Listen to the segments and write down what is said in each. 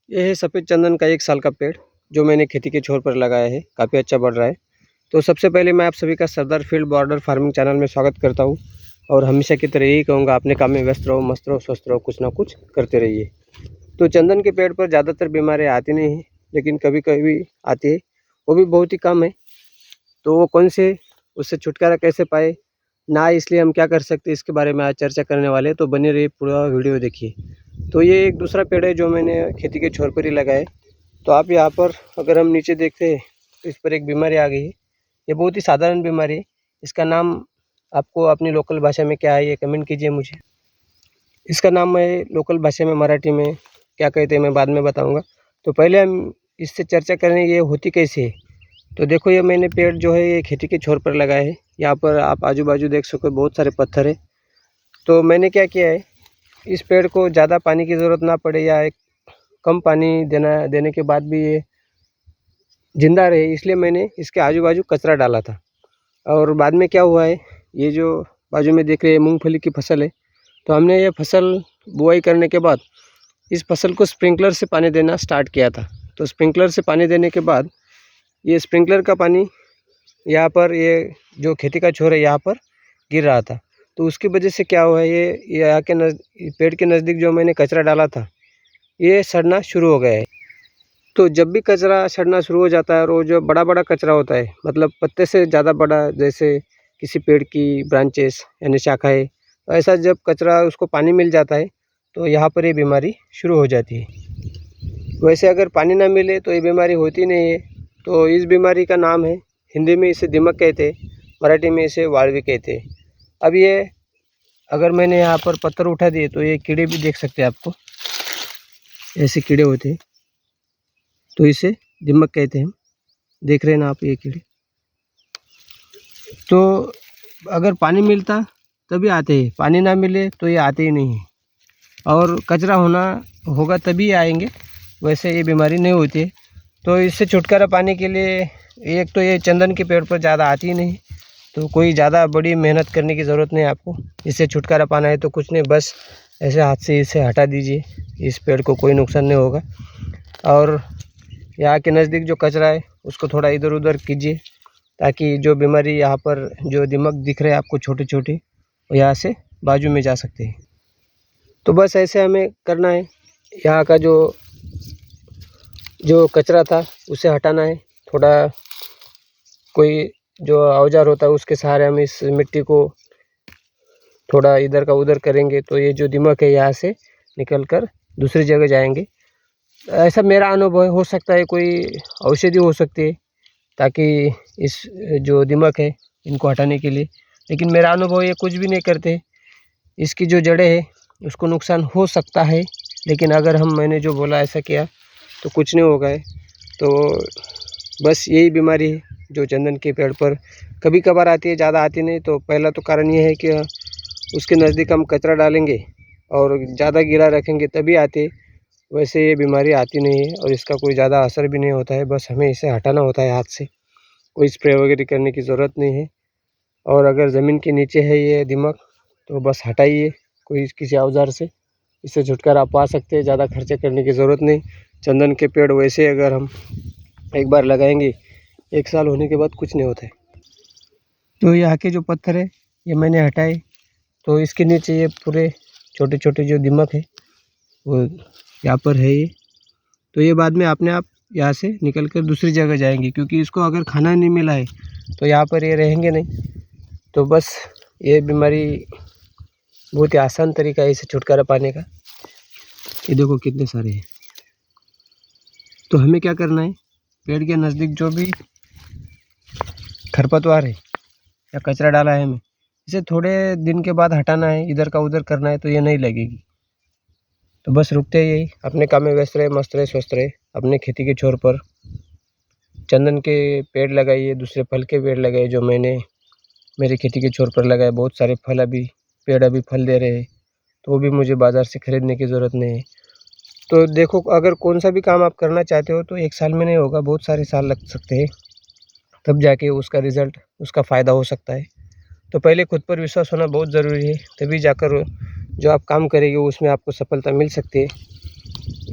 ये है सफ़ेद चंदन का 1 साल का पेड़, जो मैंने खेती के छोर पर लगाया है, काफ़ी अच्छा बढ़ रहा है। तो सबसे पहले मैं आप सभी का सरदार फील्ड बॉर्डर फार्मिंग चैनल में स्वागत करता हूँ और हमेशा की तरह यही कहूँगा, अपने काम में व्यस्त रहो, मस्त रहो, स्वस्थ रहो, कुछ ना कुछ करते रहिए। तो चंदन के पेड़ पर ज़्यादातर बीमारियाँ आती नहीं हैं, लेकिन कभी-कभी आती है, वो भी बहुत ही कम है। तो वो कौन से, उससे छुटकारा कैसे पाएँ, ना इसलिए हम क्या कर सकते हैं, इसके बारे में आज चर्चा करने वाले हैं, तो बने रहिए, पूरा वीडियो देखिए। तो ये एक दूसरा पेड़ है जो मैंने खेती के छोर पर ही लगाया है। तो आप यहाँ पर अगर हम नीचे देखते हैं तो इस पर एक बीमारी आ गई है। ये बहुत ही साधारण बीमारी है। इसका नाम आपको अपनी लोकल भाषा में क्या है, ये कमेंट कीजिए मुझे। इसका नाम मैं लोकल भाषा में, मराठी में क्या कहते हैं, मैं बाद में बताऊंगा। तो पहले हम इससे चर्चा करें, ये होती कैसे है। तो देखो, ये मैंने पेड़ जो है ये खेती के छोर पर लगाए है। यहाँ पर आप आजू बाजू देख सको, बहुत सारे पत्थर है। तो मैंने क्या किया है, इस पेड़ को ज़्यादा पानी की ज़रूरत ना पड़े या एक कम पानी देने के बाद भी ये जिंदा रहे, इसलिए मैंने इसके आजू बाजू कचरा डाला था। और बाद में क्या हुआ है, ये जो बाजू में देख रहे हैं मूंगफली की फसल है, तो हमने ये फसल बुआई करने के बाद इस फसल को स्प्रिंकलर से पानी देना स्टार्ट किया था। तो स्प्रिंकलर से पानी देने के बाद ये स्प्रिंकलर का पानी यहाँ पर, ये जो खेती का छोर है यहाँ पर गिर रहा था। तो उसकी वजह से क्या हुआ है, ये यहाँ के पेड़ के नज़दीक जो मैंने कचरा डाला था, ये सड़ना शुरू हो गया है। तो जब भी कचरा सड़ना शुरू हो जाता है और वो जो बड़ा बड़ा कचरा होता है, मतलब पत्ते से ज़्यादा बड़ा, जैसे किसी पेड़ की ब्रांचेस यानी शाखाएँ, तो ऐसा जब कचरा उसको पानी मिल जाता है तो यहाँ पर ये बीमारी शुरू हो जाती है। वैसे अगर पानी ना मिले तो ये बीमारी होती नहीं है। तो इस बीमारी का नाम है, हिंदी में इसे दीमक कहते हैं, मराठी में इसे वाळवी कहते हैं। अब ये अगर मैंने यहाँ पर पत्थर उठा दिए तो ये कीड़े भी देख सकते हैं, आपको ऐसे कीड़े होते हैं, तो इसे दीमक कहते हैं। देख रहे हैं ना आप ये कीड़े। तो अगर पानी मिलता तभी आते हैं, पानी ना मिले तो ये आते ही नहीं हैं। और कचरा होगा तभी आएंगे, वैसे ये बीमारी नहीं होती है। तो इससे छुटकारा पाने के लिए, एक तो ये चंदन के पेड़ पर ज़्यादा आती ही नहीं, तो कोई ज़्यादा बड़ी मेहनत करने की ज़रूरत नहीं है आपको। इससे छुटकारा पाना है तो कुछ नहीं, बस ऐसे हाथ से इसे हटा दीजिए, इस पेड़ को कोई नुकसान नहीं होगा। और यहाँ के नज़दीक जो कचरा है उसको थोड़ा इधर उधर कीजिए, ताकि जो बीमारी यहाँ पर जो दीमक दिख रहे हैं आपको छोटे छोटे, वो यहाँ से बाजू में जा सकते हैं। तो बस ऐसे हमें करना है। यहाँ का जो कचरा था उसे हटाना है। थोड़ा कोई जो औजार होता है उसके सहारे हम इस मिट्टी को थोड़ा इधर का उधर करेंगे, तो ये जो दीमक है यहाँ से निकल कर दूसरी जगह जाएंगे। ऐसा मेरा अनुभव है। हो सकता है कोई औषधि हो सकती है ताकि इस जो दीमक है इनको हटाने के लिए, लेकिन मेरा अनुभव ये कुछ भी नहीं करते। इसकी जो जड़ें है उसको नुकसान हो सकता है, लेकिन अगर मैंने जो बोला ऐसा किया तो कुछ नहीं होगा है। तो बस यही बीमारी है जो चंदन के पेड़ पर कभी कभार आती है, ज़्यादा आती नहीं। तो पहला तो कारण ये है कि उसके नज़दीक हम कचरा डालेंगे और ज़्यादा गिरा रखेंगे तभी आती है, वैसे ये बीमारी आती नहीं है और इसका कोई ज़्यादा असर भी नहीं होता है। बस हमें इसे हटाना होता है हाथ से, कोई स्प्रे वगैरह करने की ज़रूरत नहीं है। और अगर ज़मीन के नीचे है ये दीमक तो बस हटाइए कोई किसी औजार से, इससे छुटकारा आप पा सकते हैं। ज़्यादा खर्चे करने की ज़रूरत नहीं। चंदन के पेड़ वैसे अगर हम एक बार लगाएंगे, 1 साल होने के बाद कुछ नहीं होता है। तो यहाँ के जो पत्थर है ये मैंने हटाए, तो इसके नीचे ये पूरे छोटे छोटे जो दीमक है वो यहाँ पर है ये। तो ये बाद में अपने आप यहाँ से निकल कर दूसरी जगह जाएंगे, क्योंकि इसको अगर खाना नहीं मिला है तो यहाँ पर ये रहेंगे नहीं। तो बस ये बीमारी बहुत ही आसान तरीका है इसे छुटकारा पाने का। ये देखो कितने सारे हैं। तो हमें क्या करना है, पेड़ के नज़दीक जो भी खरपतवार है या कचरा डाला है हमें, इसे थोड़े दिन के बाद हटाना है, इधर का उधर करना है, तो ये नहीं लगेगी। तो बस रुकते यही, अपने काम में व्यस्त रहे, मस्त रहे, स्वस्थ रहे। अपने खेती के छोर पर चंदन के पेड़ लगाइए, दूसरे फल के पेड़ लगाइए जो मैंने मेरी खेती के छोर पर लगाए। बहुत सारे पेड़ अभी फल दे रहे हैं, तो वो भी मुझे बाज़ार से ख़रीदने की ज़रूरत नहीं है। तो देखो, अगर कौन सा भी काम आप करना चाहते हो तो 1 साल में नहीं होगा, बहुत सारे साल लग सकते हैं, तब जाके उसका रिज़ल्ट, उसका फ़ायदा हो सकता है। तो पहले खुद पर विश्वास होना बहुत ज़रूरी है, तभी जाकर जो आप काम करेंगे उसमें आपको सफलता मिल सकती है।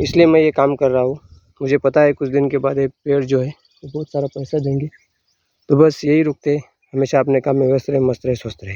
इसलिए मैं ये काम कर रहा हूँ। मुझे पता है कुछ दिन के बाद ये पेड़ जो है वो बहुत सारा पैसा देंगे। तो बस यही रुकते, हमेशा अपने काम में व्यस्त रहे, मस्त रहे, स्वस्थ रहे।